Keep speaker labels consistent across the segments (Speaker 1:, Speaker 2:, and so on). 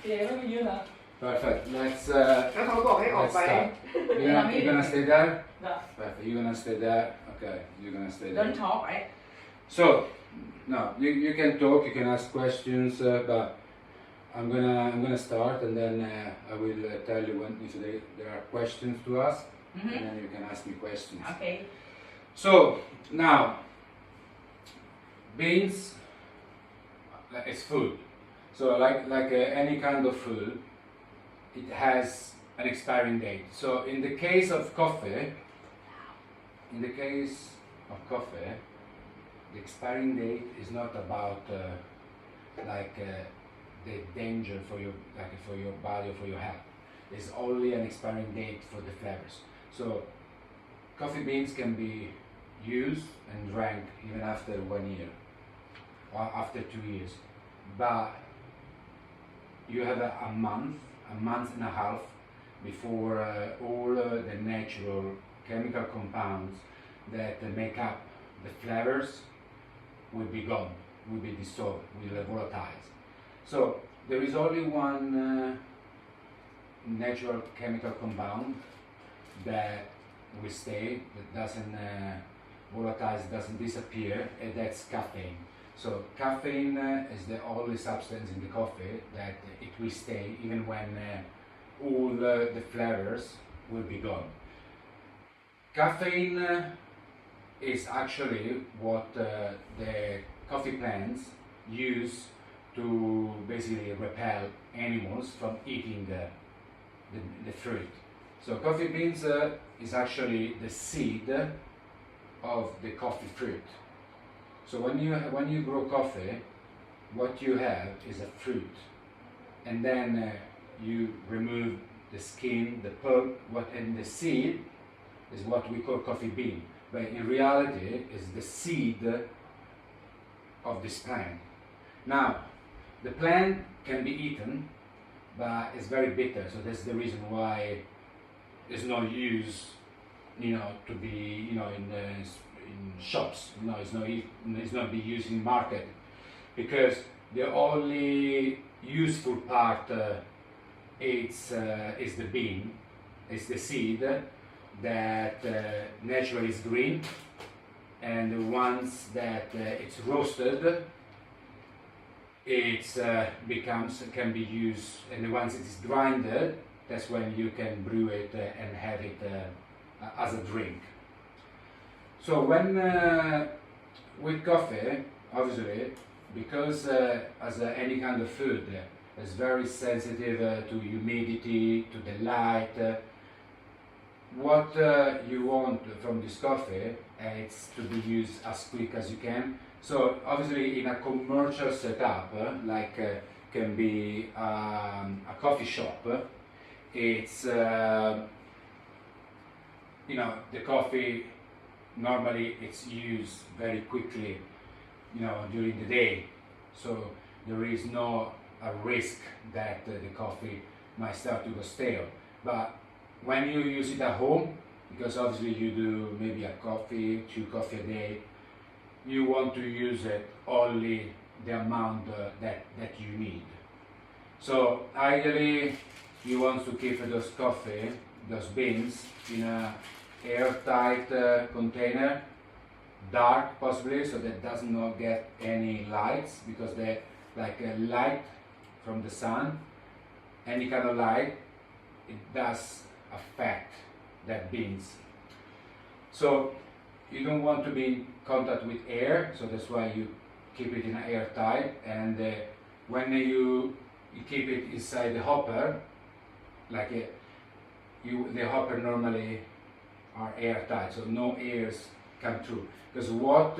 Speaker 1: Perfect. Let's
Speaker 2: แล้วเขาบอกให้ออก
Speaker 1: let's
Speaker 2: ไป
Speaker 1: start. You're gonna stay there?
Speaker 3: Yeah.
Speaker 1: Perfect. You're gonna stay there. Okay. You're gonna stay there.
Speaker 3: Don't talk, right?
Speaker 1: So, no, you can talk. You can ask questions, but I'm gonna start, and then I will tell you when if there are questions to ask, and then you can ask me questions.
Speaker 3: Okay.
Speaker 1: So now, beans, it's food. So like any kind of food, it has an expiring date. So in the case of coffee, the expiring date is not about the danger for your body or for your health. It's only an expiring date for the flavors. So coffee beans can be used and drank even after 1 year or after 2 years, but you have a month and a half before all the natural chemical compounds that make up the flavors will be gone, will be dissolved, will volatilize. So there is only one natural chemical compound that will stay, that doesn't volatilize, doesn't disappear, and that's caffeine. So caffeine is the only substance in the coffee that it will stay even when all the flavors will be gone. Caffeine is actually what the coffee plants use to basically repel animals from eating the fruit. So coffee beans is actually the seed of the coffee fruit. So when you grow coffee, what you have is a fruit, and then you remove the skin, the pulp, and the seed is what we call coffee bean. But in reality, it's the seed of this plant. Now, the plant can be eaten, but it's very bitter. So that's the reason why there's no use, to be, in shops. It's not be used in market, because the only useful part is the bean, is the seed that naturally is green, and once that it's roasted, it can be used, and once it is grinded, that's when you can brew it and have it as a drink. So when with coffee, obviously, because as any kind of food, it's very sensitive to humidity, to the light. What you want from this coffee, it's to be used as quick as you can. So obviously, in a commercial setup, like can be a coffee shop, it's the coffee. Normally it's used very quickly, during the day, so there is no a risk that the coffee might start to go stale. But when you use it at home, because obviously you do maybe a coffee, 2 coffee a day, you want to use it only the amount that you need. So ideally you want to keep those beans in a airtight container, dark possibly, so that does not get any lights, because they like light from the sun, any kind of light, it does affect that beans. So you don't want to be in contact with air, so that's why you keep it in airtight, and when you keep it inside the hopper, the hopper normally are airtight, so no airs come through. Because what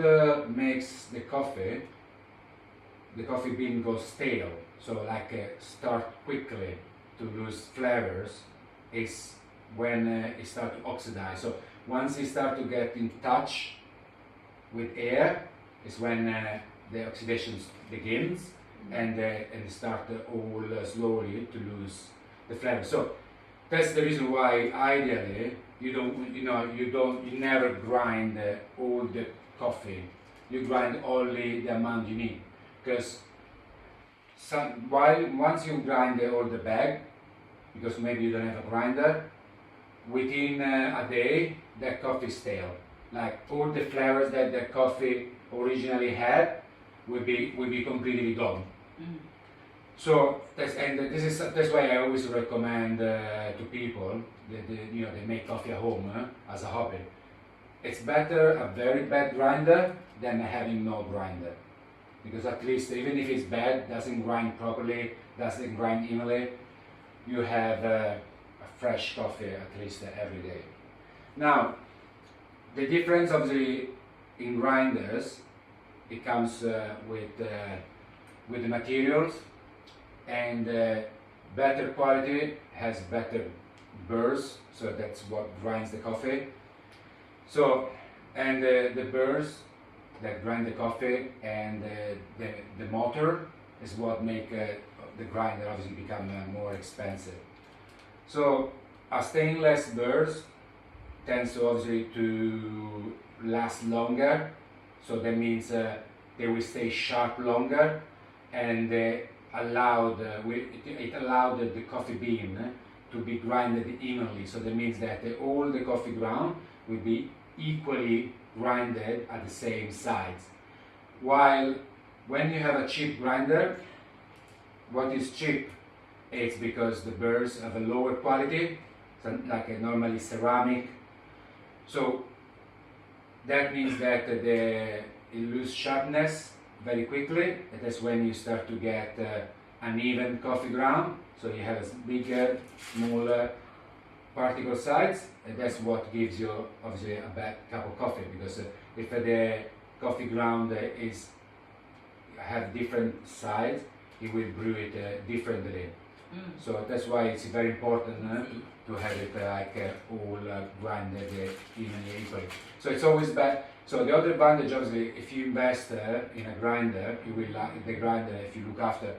Speaker 1: makes the coffee bean go stale, so start quickly to lose flavors, is when it starts to oxidize. So once it starts to get in touch with air, is when the oxidation begins, and start all slowly to lose the flavor. So that's the reason why ideally you never grind all the coffee. You grind only the amount you need, because once you grind all the bag, because maybe you don't have a grinder, within a day that coffee is stale. Like all the flavors that the coffee originally had will be completely gone. So that's why I always recommend to people that they make coffee at home as a hobby. It's better a very bad grinder than having no grinder, because at least even if it's bad, doesn't grind properly, doesn't grind evenly, you have a fresh coffee at least every day. Now, the difference obviously in grinders, it comes with the materials, and better quality has better burrs, so that's what grinds the coffee. So, and the burrs that grind the coffee and the motor is what make the grinder obviously become more expensive. So a stainless burrs tends to obviously to last longer, so that means they will stay sharp longer, and it allowed the coffee bean to be grinded evenly. So that means that all the coffee ground will be equally grinded at the same size. While when you have a cheap grinder, what is cheap? It's because the burrs have a lower quality, like a normally ceramic. So that means that it loses sharpness very quickly, and that's when you start to get uneven coffee ground. So you have a bigger, smaller particle size, and that's what gives you obviously a bad cup of coffee, because if the coffee ground have different size, it will brew it differently. So that's why it's very important to have it all grinded evenly, equally. So it's always bad. So the other advantage, obviously, if you invest in a grinder, the grinder, if you look after,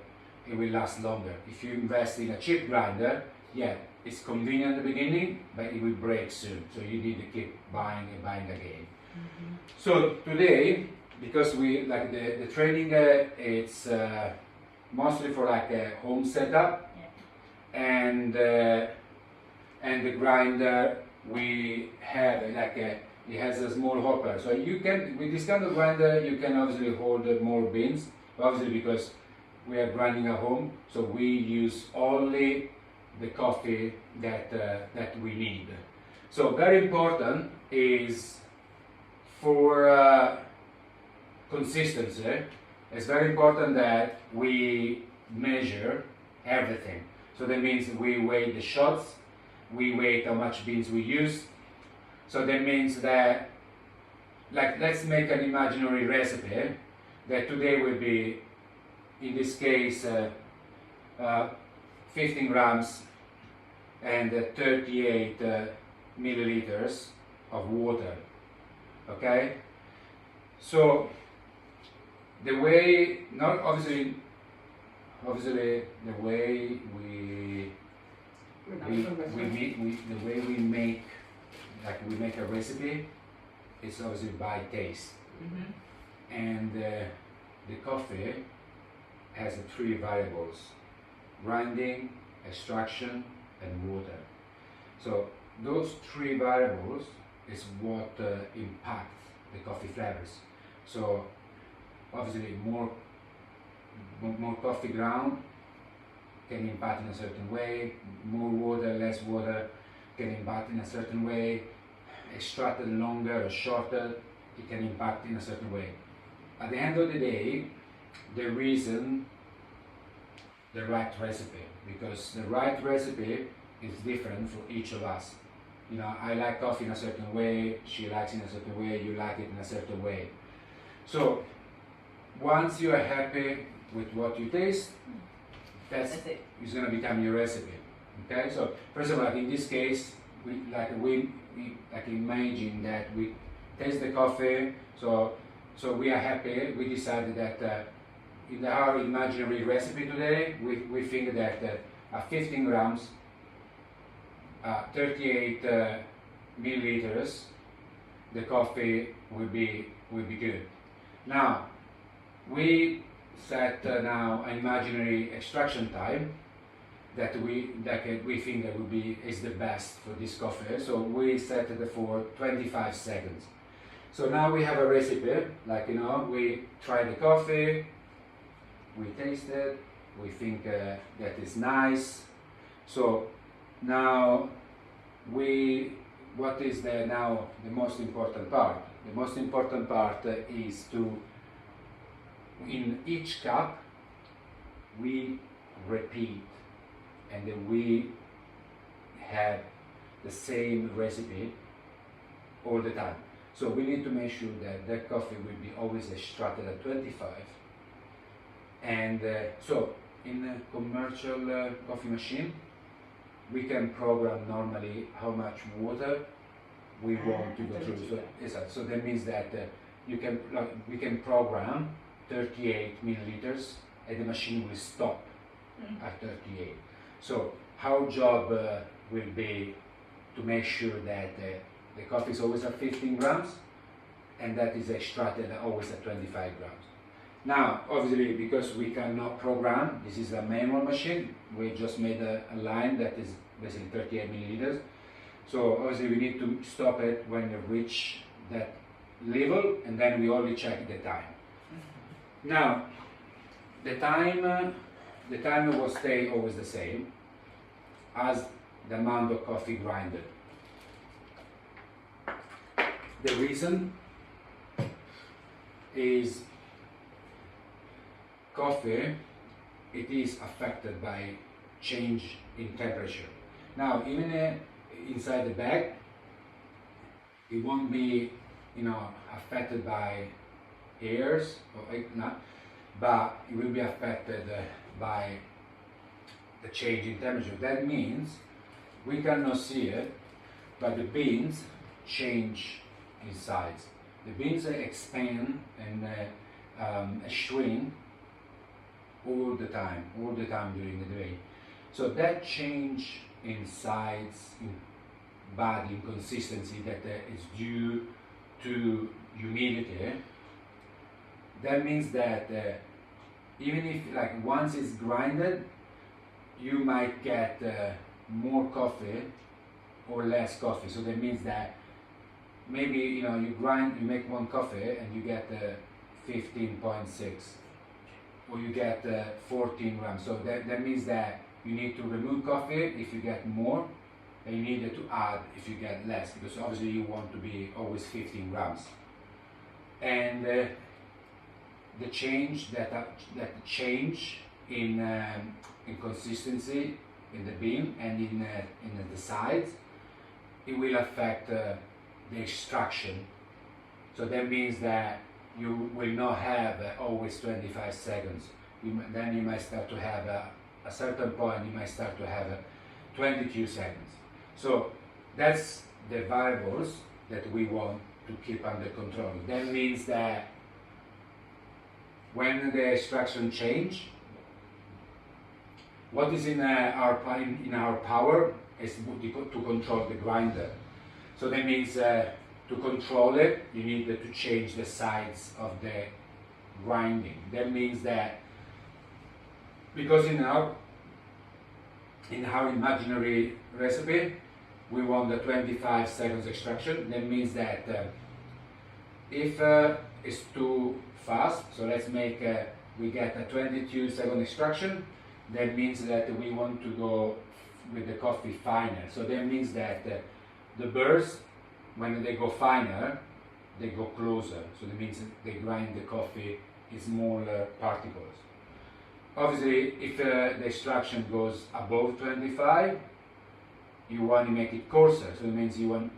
Speaker 1: it will last longer. If you invest in a cheap grinder, yeah, it's convenient at the beginning, but it will break soon. So you need to keep buying and buying again. So today, because we like the training, it's mostly for like a home setup, and the grinder we have it has a small hopper. So you can, with this kind of grinder, you can obviously hold more beans. Obviously, because we are grinding at home, so we use only the coffee that we need. So very important is for consistency. It's very important that we measure everything. So that means we weigh the shots, we weigh how much beans we use. So that means that, like, let's make an imaginary recipe that today will be, in this case, 15 grams and 38 milliliters of water. Okay? So the way, not obviously the way we make a recipe is obviously by taste. And the coffee has three variables: grinding, extraction, and water. So those three variables is what impact the coffee flavors. So obviously more coffee ground can impact in a certain way, more water, less water can impact in a certain way, extracted longer or shorter, it can impact in a certain way. At the end of the day, there isn't the right recipe, because the right recipe is different for each of us. You know, I like coffee in a certain way, she likes it in a certain way, you like it in a certain way. So once you are happy with what you taste, that's it. It's going to become your recipe. Okay, so first of all, in this case, we imagine that we taste the coffee. So we are happy. We decided that in our imaginary recipe today, we think that at 15 grams, 38 milliliters, the coffee will be good. Now, we set now an imaginary extraction time that we think that is the best for this coffee. So we set it for 25 seconds. So now we have a recipe, like, you know, we try the coffee, we taste it, we think that is nice. So now what is now the most important part? The most important part is to, in each cup, we repeat and then we have the same recipe all the time. So we need to make sure that that coffee will be always extracted at 25. And so in a commercial coffee machine, we can program normally how much water we want to go through. So that means that we can program 38 milliliters and the machine will stop at 38. So our job will be to make sure that the coffee is always at 15 grams and that is extracted always at 25 grams. Now, obviously, because we cannot program, this is a manual machine, we just made a line that is basically 38 milliliters. So obviously we need to stop it when we reach that level, and then we only check the time. Now, the time will stay always the same as the amount of coffee grinded. The reason is coffee, it is affected by change in temperature. Now, even inside the bag, it won't be, affected by airs or not, but it will be affected by the change in temperature. That means we cannot see it, but the beans change in size. The beans expand and shrink all the time during the day. So that change in size, in body, in consistency that is due to humidity, that means that even if once it's grinded, you might get more coffee or less coffee. So that means that maybe you make one coffee and you get 15.6 or you get 14 grams. So that means that you need to remove coffee if you get more, and you need to add if you get less, because obviously you want to be always 15 grams. And the change in consistency in the bean and in the sides, it will affect the extraction. So that means that you will not have always 25 seconds. Then you might start to have a certain point, you might start to have 22 seconds. So that's the variables that we want to keep under control. That means that when the extraction change, what is in our power is to control the grinder. So that means to control it, you need to change the size of the grinding. That means that because in our imaginary recipe, we want the 25 seconds extraction. That means that if it's too fast, so let's make we get a 22 second extraction, that means that we want to go with the coffee finer. So that means that the burrs, when they go finer, they go closer. So that means they grind the coffee in smaller particles. Obviously, if the extraction goes above 25, you want to make it coarser. So it means you want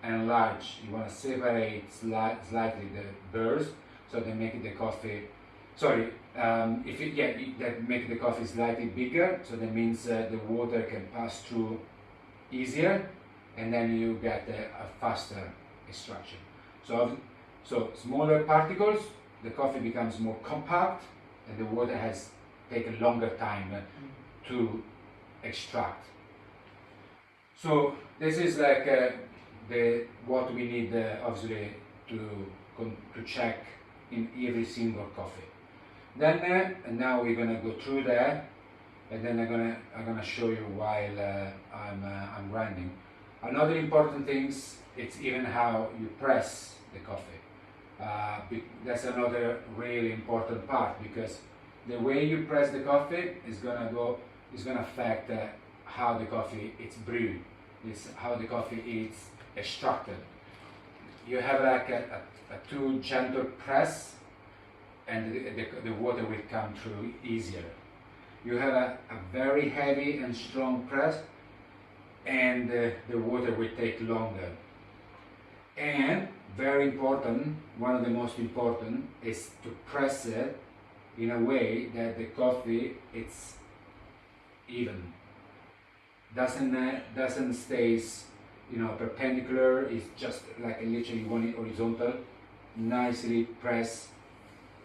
Speaker 1: to enlarge, you want to separate slightly the burrs, so they make the coffee. Sorry, that make the coffee slightly bigger. So that means the water can pass through easier, and then you get a faster extraction. So smaller particles, the coffee becomes more compact, and the water has taken longer time to extract. So this is what we need obviously to check in every single coffee. Then and now we're gonna go through that, and then I'm gonna show you while I'm grinding. Another important things, it's even how you press the coffee. That's another really important part, because the way you press the coffee is gonna affect how the coffee is brewed, is how the coffee is extracted. You have like a too gentle press, and the water will come through easier. You have a very heavy and strong press, and the water will take longer. And very important, one of the most important, is to press it in a way that the coffee it's even. Doesn't stays, perpendicular. It's just like literally one horizontal. Nicely press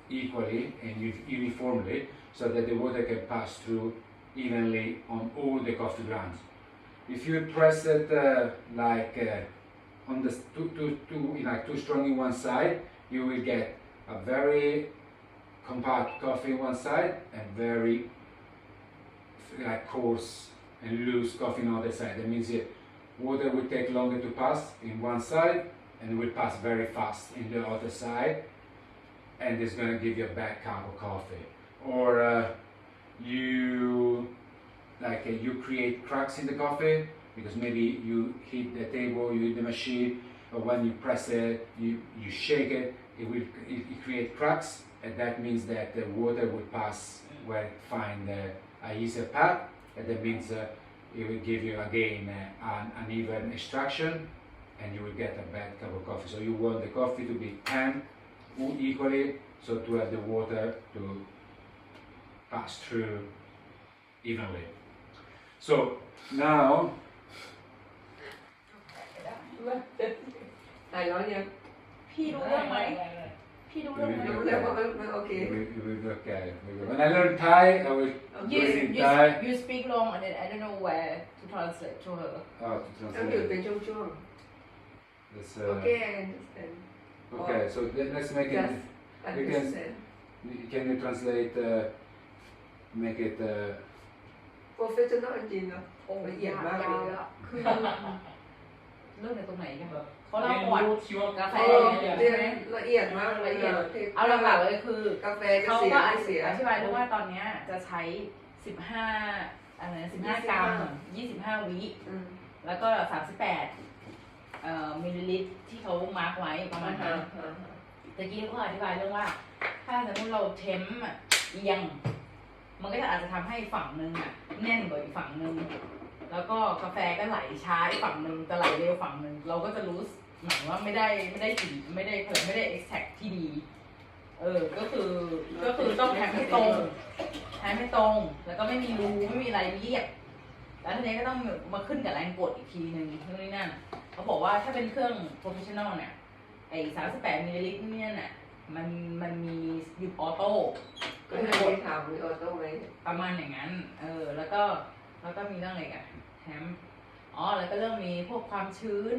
Speaker 1: equally and uniformly, so that the water can pass through evenly on all the coffee grounds. If you press it on the too strong in one side, you will get a very compact coffee on one side and very coarse and loose coffee on the other side. That means water will take longer to pass in one side, and it will pass very fast in the other side, and it's going to give you a bad cup of coffee. Or you create cracks in the coffee, because maybe you hit the table, you hit the machine, or when you press it, you shake it, it create cracks, and that means that the water will pass where it find a easier path, and that means it will give you again an uneven extraction, and you will get a bad cup of coffee. So you want the coffee to be panned equally, so to have the water to pass through evenly. So now
Speaker 2: หายร้อนยัง
Speaker 3: พี่รู้เรื่องไหมพี่รู้เรื่องไหม
Speaker 2: รู้แล้วว่ามันโอเค
Speaker 1: we will look at it. When I learn Thai, I will do it in Thai.
Speaker 3: You speak long and then I don't know where to translate to her.
Speaker 1: Oh, to
Speaker 2: ต้องหยุด
Speaker 1: translate.
Speaker 2: เป็นช่วง
Speaker 1: Let's,
Speaker 2: ๆโอเค I understand
Speaker 1: okay, so let's make it.
Speaker 2: just understand
Speaker 1: Can you translate? Make it.
Speaker 2: professional จริงๆเนาะ
Speaker 3: โอ้
Speaker 2: ละเอียดมากเลย
Speaker 3: อะคือเรื่องในตรงไหนกันเขาเล่าประวัติกาแฟ
Speaker 2: เรียนละเอียดมากเลย
Speaker 3: เอาหลักๆเลยคือก
Speaker 2: าแฟจะ
Speaker 3: เขา
Speaker 2: เสีย
Speaker 3: ก็
Speaker 2: ไม่เสีย
Speaker 3: อธิบายด้วยว่าตอนเนี้ยจะใช้15อะไรนะ15 กรัม 25 วิ
Speaker 2: อืม
Speaker 3: แล้วก็38มิลลิลิตรที่เขามาร์กไว้ประมาณนั้นตะกี้เขาอธิบายเรื่องว่าถ้าสมมติเราเทมเอียง มันก็จะอาจจะทำให้ฝั่งนึงแน่นกว่าอีกฝั่งนึงแล้วก็กาแฟก็ไหลช้าอีกฝั่งนึงจะไหลเร็วฝั่งนึงเราก็จะรู้หมายว่าไม่ได้กลิ่นไม่ได้extract ที่ดีก็คือต้องแทมให้ตรงแล้วก็ไม่มีรูไม่มีอะไรเรียบแล้วทีนี้ก็ต้องมาขึ้นกับแรงกดอีกทีนึงนู่นนี่นั่นเขาบอกว่าถ้าเป็นเครื่อง professional เนี่ยไอ้38มิลลิลิตรเนี่ยน่ะมันมีหยุดออโต้
Speaker 2: ก็ให้ไปถามมีออโต้ไหม
Speaker 3: ประมาณอย่างนั้นแล้วก็มีเรื่องอะไรกันแถมแล้วก็เรื่องมีพวกความชื้น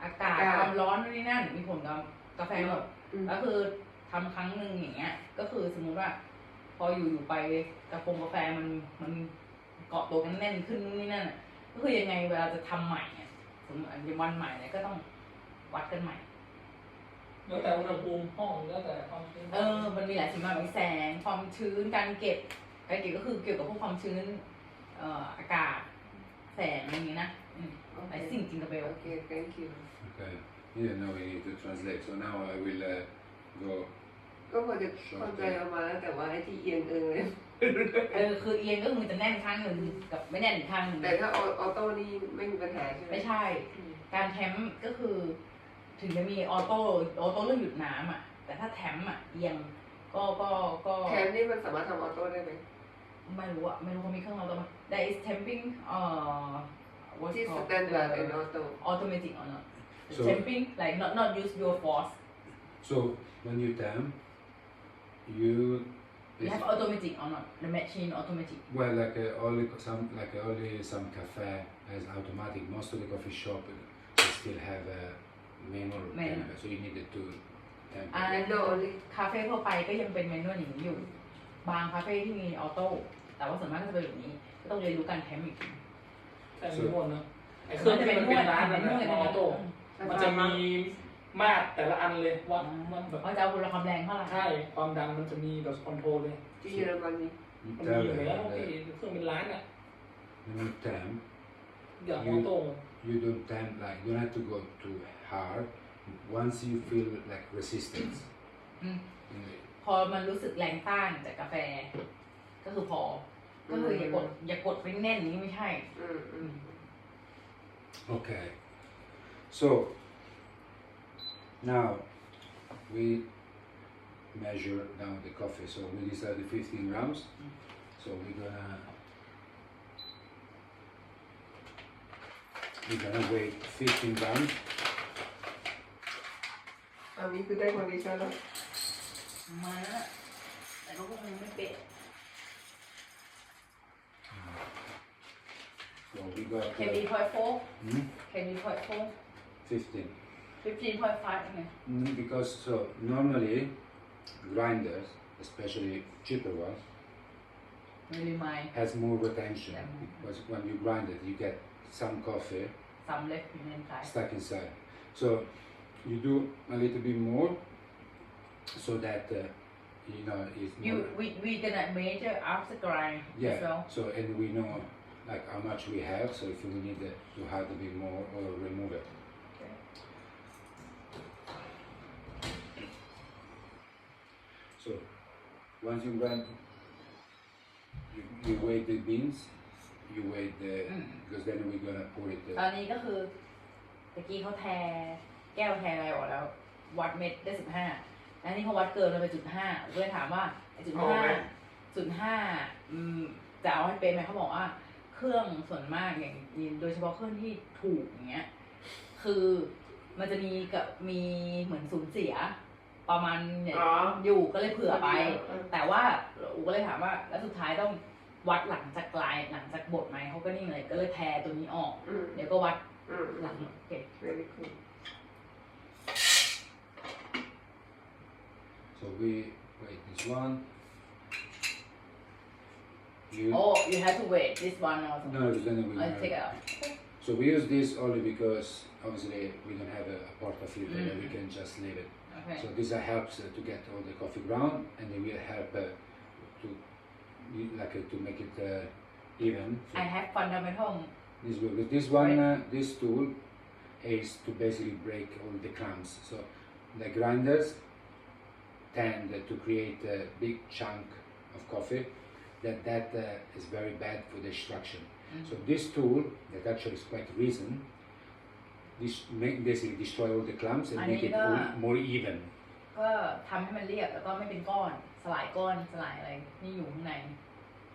Speaker 3: อากาศความร้อนนู่นนี่นั่นมีผลกับกาแฟหมดก็คือทำครั้งหนึ่งอย่างเงี้ยก็คือสมมุติว่าพออยู่ไปกาแฟมันเกาะตัวกันแน่นขึ้นนู่นนี่นั่นก็คือยังไงเวลาจะทำใหม่เนี่ยสมมติวันใหม่เนี่ยก็ต้องวัดกันใหม่
Speaker 4: แล้วแต่อุณหภูมิห้องแล้วแต่ความชื้น
Speaker 3: มันมีหลายสิ่งมากมีแสงความชื้นการเก็บก็คือเกี่ยวกับพวกความชื้นอากาศแสงอะไรอย่างนี้นะหลายสิ่งจริงกับเบล
Speaker 2: โอเค thank you
Speaker 1: Okay. Yeah, now we need to translate. So now I will go.
Speaker 2: ก็พอจะเข้าใจออกมาแล้วแต่ว่าไอ้ที่เอียงเลย
Speaker 3: คือเอียงก็คือจะแน่นข้างหนึ่งกับไม่แน่นอีกข้างหนึ่ง
Speaker 2: แต่ถ้าออโต้นี่ไม่มีปัญหาใช่ไหม
Speaker 3: ไม่ใช่การแทมก็คือถึงจะมีออโต้เรื่องหยุดน้ำแต่ถ้าแทมเอียงก็
Speaker 2: แทนนี่มันสามารถทำออโต้ได้ไหม
Speaker 3: ไม่รู้เขามีเครื่องออโต้ไหม There is temping what's
Speaker 2: ที่
Speaker 3: called
Speaker 2: สแตนดาร์ดเป็นออโต้
Speaker 3: automatic or not
Speaker 1: So-
Speaker 3: temping like not use your force
Speaker 1: So when you temp, you.
Speaker 3: you have automatic or not the machine automatic
Speaker 1: Well, only some cafe has automatic. Most of the coffee shop they still have a manual temper, so you needed to temper.
Speaker 2: แมนนวล
Speaker 3: คาเฟ่ทั่วไปก็ยังเป็นแมนนวลอย่างนี้อยู่ บางคาเฟ่ที่มีออโต้แต่ว่าส่วนมากก็จะเป็นแบบนี้ก็ต้องเรียนรู้การแทมอีกที
Speaker 4: ใช่มีนวดเนอะไอ้เครื่องที่มันเป็นร้านนั่นนะออโต้มันจะมีมาตรแต่ละอันเลยว่ามันแบบ
Speaker 3: ว่าจะเอาคุณความแรงเท่าไหร่
Speaker 4: ใช่ความดันมันจะมีแบบคอนโทรลเลย
Speaker 2: ที่เยอรมันนี่
Speaker 4: มันมีอยู่แล้วพี่เครื่องเป็นล้านอ่ะ
Speaker 1: When you temp,
Speaker 4: อย่างออโต้
Speaker 1: you don't temp like you don't have to go too hard. Once you feel like resistance,
Speaker 3: อืม
Speaker 1: in the,
Speaker 3: พอมันรู้สึกแรงต้านจากกาแฟ ก็คือพอ ก็คืออย่ากดไปแน่นนี้ไม่ใช่
Speaker 1: okay. So now we measure down the coffee. So we decided 15 grams. So we're gonna weigh 15 grams.
Speaker 2: อันนี้คือได้คอนดิชั่นแล้ว
Speaker 3: มาแต่ก็คงไม่เป๊ะ
Speaker 1: So we got
Speaker 3: เคมีพอยโฟ
Speaker 1: hmm,
Speaker 3: เคมีพอยโฟ
Speaker 1: 15.
Speaker 3: 15.5ไง
Speaker 1: Because so normally grinders, especially cheaper ones,
Speaker 3: ไม่รีมาย
Speaker 1: has more retention
Speaker 3: Yeah.
Speaker 1: because when you grind it, you get some coffee
Speaker 3: ซ้ำเล็กอยู่ในใจ
Speaker 1: stuck inside. So you do a little bit more so that you know it's
Speaker 3: You
Speaker 1: more,
Speaker 3: we gonna measure after grind as
Speaker 1: yeah.
Speaker 3: well.
Speaker 1: So and we know like how much we have. So if we need to add a bit more or remove it.
Speaker 3: Okay.
Speaker 1: So once you grind, you weigh the beans. You weigh the because then we're gonna pour it.
Speaker 3: ตอนนี้ก็คือตะกี้เขาแทแก้วแทอะไรออกแล้ว วัดเม็ดได้15แล้วนี่เขาวัดเกินไป0.5ก็เลยถามว่าไอ้0.5จะเอาให้เป็นไหมเขาบอกว่า เครื่องส่วนมากอย่างโดยเฉพาะเครื่องที่ถูกอย่างเงี้ยคือมันจะมีเหมือนสูญเสีย ประมาณเนี่ยอยู่ก็เลยเผื่อไป แต่ว่าอูก็เลยถามว่าแล้วสุดท้ายต้องวัดหลังจากหลังจากบดไหมเขาก็นี่เลยก็เลยแทตัวนี้ออก เดี๋ยวก็วัดหลังโอเค
Speaker 2: very cool
Speaker 1: So we wait this one. You
Speaker 3: you have to wait this one also
Speaker 1: no, because then we
Speaker 3: I'll take it out
Speaker 1: So we use this only because obviously we don't have a portafilter and we can just leave it.
Speaker 3: okay
Speaker 1: So this helps to get all the coffee ground, and it will help to make it even. So
Speaker 3: I have fundamental
Speaker 1: this will. With this one, this tool is to basically break all the clumps. So the grinders tend to create a big chunk of coffee. That is very bad for the extraction. So this tool, that actually is quite recent, this basically destroy all the clumps and make it more even.
Speaker 3: ก็ทำให้มันเรียบแล้วก็ไม่เป็นก้อนสลายก้อนสลายอะไรนี่อยู่ข้างใน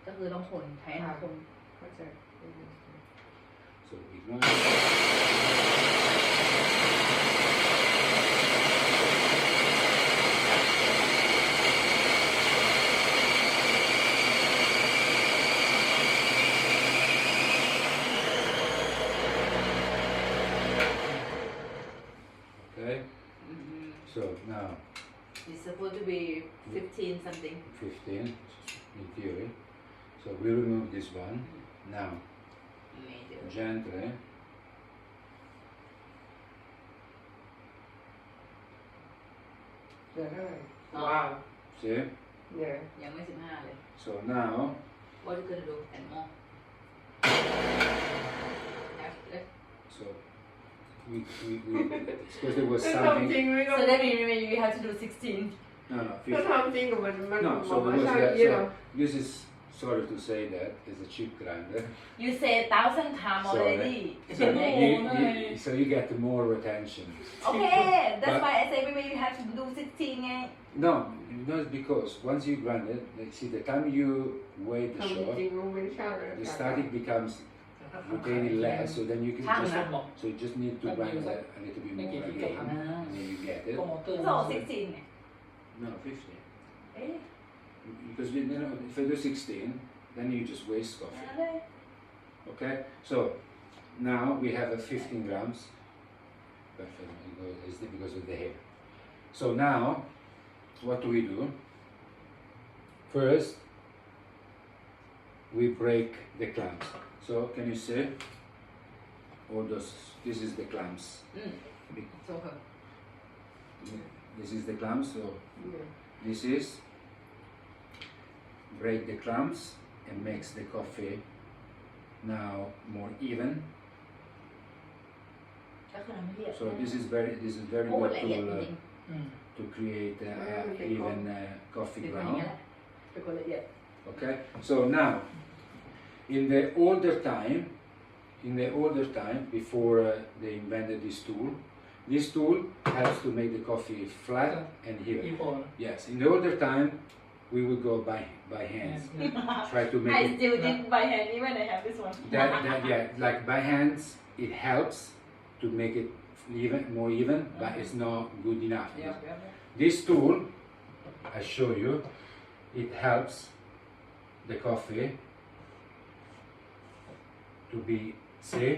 Speaker 3: ก็คือต้องคนใช้น้ำคน
Speaker 2: เข้าใจ
Speaker 1: So ignore. Okay. So now
Speaker 3: It's supposed to be 15 something
Speaker 1: 15 in theory. So we remove this one. Now
Speaker 3: major
Speaker 1: gently.
Speaker 2: เดี๋ยวได้ว้าว
Speaker 1: See?
Speaker 2: เนี่ย
Speaker 3: ยังไม่15เลย
Speaker 1: So now
Speaker 3: What you gonna do and more
Speaker 1: so because there was
Speaker 2: ถ้าทำจริง
Speaker 1: something.
Speaker 2: ไม่ก็
Speaker 3: so that means you have to do 16
Speaker 1: No, no,
Speaker 2: ถ้า
Speaker 1: 15.
Speaker 2: ทำจริงกับมัน
Speaker 1: No,
Speaker 2: บ
Speaker 1: so
Speaker 2: อกว่า
Speaker 1: there was
Speaker 2: ใช่
Speaker 1: that,
Speaker 2: ยี่หรอ
Speaker 1: so this is sorry to say that it's a cheap grinder.
Speaker 3: you say 1,000 times
Speaker 1: So,
Speaker 3: already
Speaker 1: So so you get more retention.
Speaker 3: okay that's
Speaker 1: But-
Speaker 3: why I say maybe you have to do 16 ไง
Speaker 1: No, no, it's because once you grind it, like see the time you weigh the
Speaker 2: ทำ
Speaker 1: shot,
Speaker 2: จริงมันไม่ใช่เลย
Speaker 1: the static becomes retaining less, so then you can
Speaker 3: Hang
Speaker 1: just
Speaker 3: on.
Speaker 1: so you just need to grind that a little bit more again, and then you get it.
Speaker 4: ก็มอเตอร์
Speaker 3: ก็16ไง
Speaker 1: No, 50.
Speaker 3: เอ๊ะ
Speaker 1: Because if I do 16, then you just waste coffee.
Speaker 3: อะไร
Speaker 1: Okay, so now we have a 15 grams. Perfect. It's because of the hair. So now, what do? first we break the clams. So can you see? All those. This is the clams.
Speaker 3: So her.
Speaker 1: This is the clams. So
Speaker 2: Yeah.
Speaker 1: this is break the clams and makes the coffee now more even.
Speaker 3: ก็คือทำให้ละเอียด
Speaker 1: So this is very
Speaker 3: โอ้
Speaker 1: good
Speaker 3: ละเอียด
Speaker 1: tool
Speaker 3: จริง
Speaker 1: to create even
Speaker 3: ๆ
Speaker 1: coffee
Speaker 3: เป็นอย่าง
Speaker 1: ground.
Speaker 3: เงี้ยแหละ
Speaker 2: เป็นคนละเอียด
Speaker 1: Okay. So now, in the older time before they invented this tool helps to make the coffee flat and even.
Speaker 4: อีโฟน
Speaker 1: Yes. In the older time, we would go by hands. Try to make
Speaker 3: I
Speaker 1: it.
Speaker 3: still did by hand even I have this one
Speaker 1: Yeah, like by hands, it helps to make it more even, but it's not good enough. This tool, I show you, it helps the coffee to be see.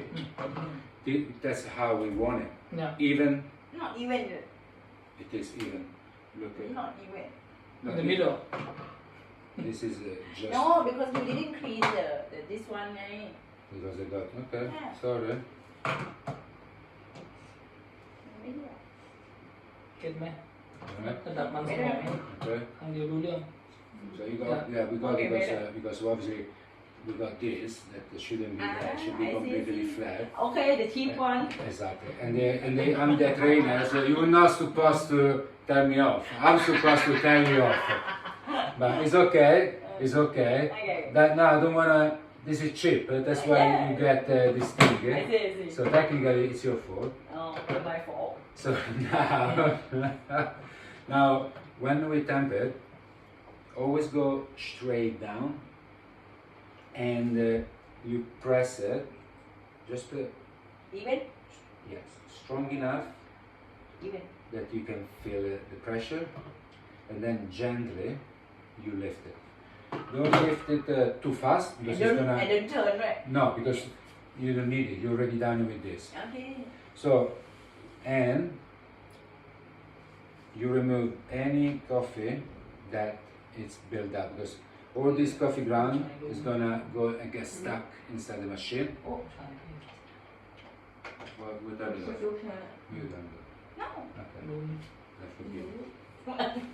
Speaker 1: That's how we want it.
Speaker 4: เนี่ย
Speaker 1: Even,
Speaker 3: not even
Speaker 1: it is even. Look at
Speaker 3: not even
Speaker 4: in the middle
Speaker 1: This is just
Speaker 3: no because you didn't increase the this one ไง
Speaker 1: because I got okay.
Speaker 3: Yeah.
Speaker 1: Sorry.
Speaker 3: ไม่ได้
Speaker 4: เก็ตไหม
Speaker 1: Alright.
Speaker 4: ระดับมันสมอง
Speaker 1: Okay.
Speaker 4: ทางเดียวรู้เรื่อง
Speaker 1: So you got we got
Speaker 3: Okay,
Speaker 1: because obviously we got this that it shouldn't be that should be
Speaker 3: I see,
Speaker 1: completely
Speaker 3: see.
Speaker 1: flat.
Speaker 3: okay the cheap one
Speaker 1: Exactly. And I'm the trainer, so you're not supposed to tell me off. I'm supposed to tell you off. But it's okay. It's okay.
Speaker 3: okay
Speaker 1: That now I don't wanna. This is cheap. That's why
Speaker 3: Yeah.
Speaker 1: you get this thing.
Speaker 3: I
Speaker 1: Eh?
Speaker 3: see I see
Speaker 1: So technically it's your fault.
Speaker 3: oh my fault
Speaker 1: So now when we temp it, always go straight down, and you press it just
Speaker 3: even
Speaker 1: yes strong enough
Speaker 3: even
Speaker 1: that you can feel the pressure, and then gently you lift it. Don't lift it too fast because it's
Speaker 3: I
Speaker 1: gonna
Speaker 3: don't turn right
Speaker 1: no because you don't need it. You're already done with this.
Speaker 3: okay
Speaker 1: So and you remove any coffee that is built up because all this coffee ground is gonna go and get stuck inside the machine.
Speaker 4: โอ้ใช่
Speaker 1: Well, we done it.
Speaker 2: ลูกค้า
Speaker 1: We done it.
Speaker 3: no
Speaker 1: Okay.
Speaker 4: รู้
Speaker 1: I forgive.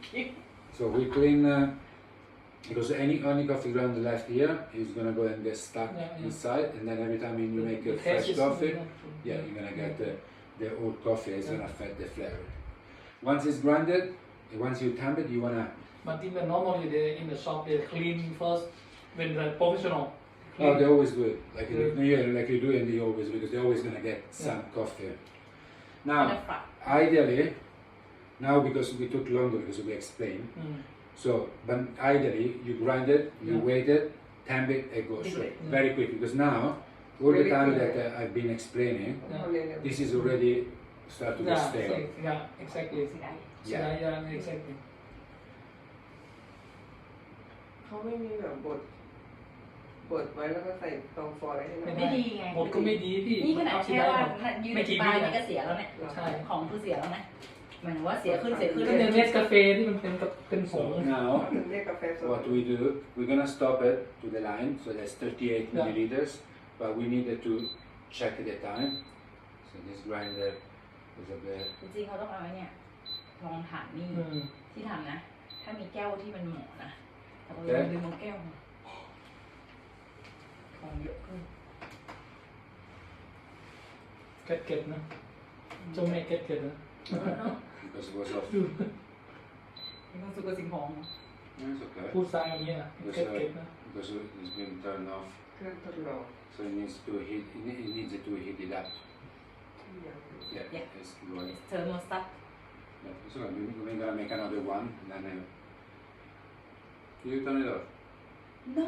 Speaker 3: Cute.
Speaker 1: So we clean because any coffee ground left here is gonna go and get stuck inside, and then every time when you make a fresh coffee, yeah, you're gonna get the old coffee. It's gonna affect the flavor. Once it's grounded, once you temp it, you wanna.
Speaker 4: But in the normally they in the shop they clean first when the professional
Speaker 1: Oh, they always do it like like you do, and they always because they're always gonna get some coffee. Now, ideally, now because we took longer because we explained. So, but ideally, you grind it, you wait it, temp it, and go straight very quick because now, all the time that I've been explaining,
Speaker 2: เขาเรียนเนี่ย
Speaker 1: this is already start to get stale.
Speaker 4: yeah exactly yeah exactly
Speaker 2: เขาไม่มีแบบบดไว้แล้วก็ใส่ตองฟอยล์ให้เรา
Speaker 3: ไม่ดีไง
Speaker 4: หมดก็ไม่ดีพี่
Speaker 3: นี่ขนาด
Speaker 4: เอาสิ
Speaker 3: แค่
Speaker 4: ได้
Speaker 3: ว่า
Speaker 4: หมด
Speaker 3: ยืน
Speaker 4: ไม่
Speaker 3: อ
Speaker 4: กี่
Speaker 3: ธิบาย
Speaker 4: วิ
Speaker 3: นี่
Speaker 4: นะ
Speaker 3: ก็เสียแล้วเนี่ย
Speaker 4: ใช่
Speaker 3: ของคือเสียแล้วนะหมายถึงว่าเสียขึ้นเสียขึ้น
Speaker 4: ก็เนี่ยเนสกาแฟที่มันเป็นผ
Speaker 1: So
Speaker 4: ง
Speaker 1: now,
Speaker 2: เรียกกาแฟสด
Speaker 1: what we do, we're gonna stop it to the line, so that's 38
Speaker 4: Yeah.
Speaker 1: milliliters, but we needed to check the time. So this grinder is a bit.
Speaker 3: จริงๆเขาต้องเอาไว้เนี่ยลองถามนี่
Speaker 4: อืม
Speaker 3: ที่ทำนะ ถ้ามีแก้วที่มันหมอนะแต่เราลืมเอาแก้วมาของเยอะขึ้น
Speaker 4: เก็ตนะเจ้าแม่เก็ตนะ
Speaker 1: Because it was off.
Speaker 3: มีความสุขกับสิ่งของ
Speaker 1: No, it's okay.
Speaker 4: พูดซ้ายอย่างนี้นะเก็ตนะ
Speaker 1: Because it's been turned off,
Speaker 2: เครื่องทดลอง
Speaker 1: so it needs to heat. It needs to heat it up.
Speaker 2: ที่ยัง
Speaker 1: Yeah, it's going.
Speaker 3: เทอร์โมสตัท
Speaker 1: Yeah, it's okay. We're gonna make another one, and then you turn it off.
Speaker 3: no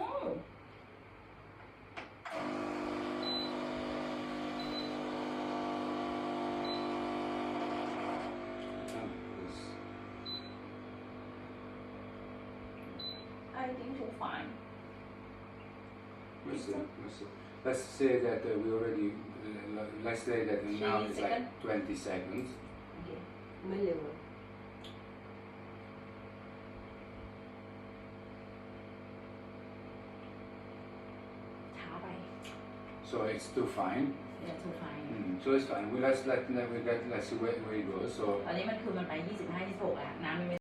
Speaker 1: It's-
Speaker 3: I think so fine
Speaker 1: Let's say that we already. Let's say that now it's like 20 seconds.
Speaker 3: โอเค
Speaker 2: ไม่เร็ว
Speaker 1: so it's too fine.
Speaker 3: Yeah, too fine.
Speaker 1: So it's fine. Let's see where it goes. So
Speaker 3: ตอนนี้มันคือมันไป 25-26 แล้วน้ำมัน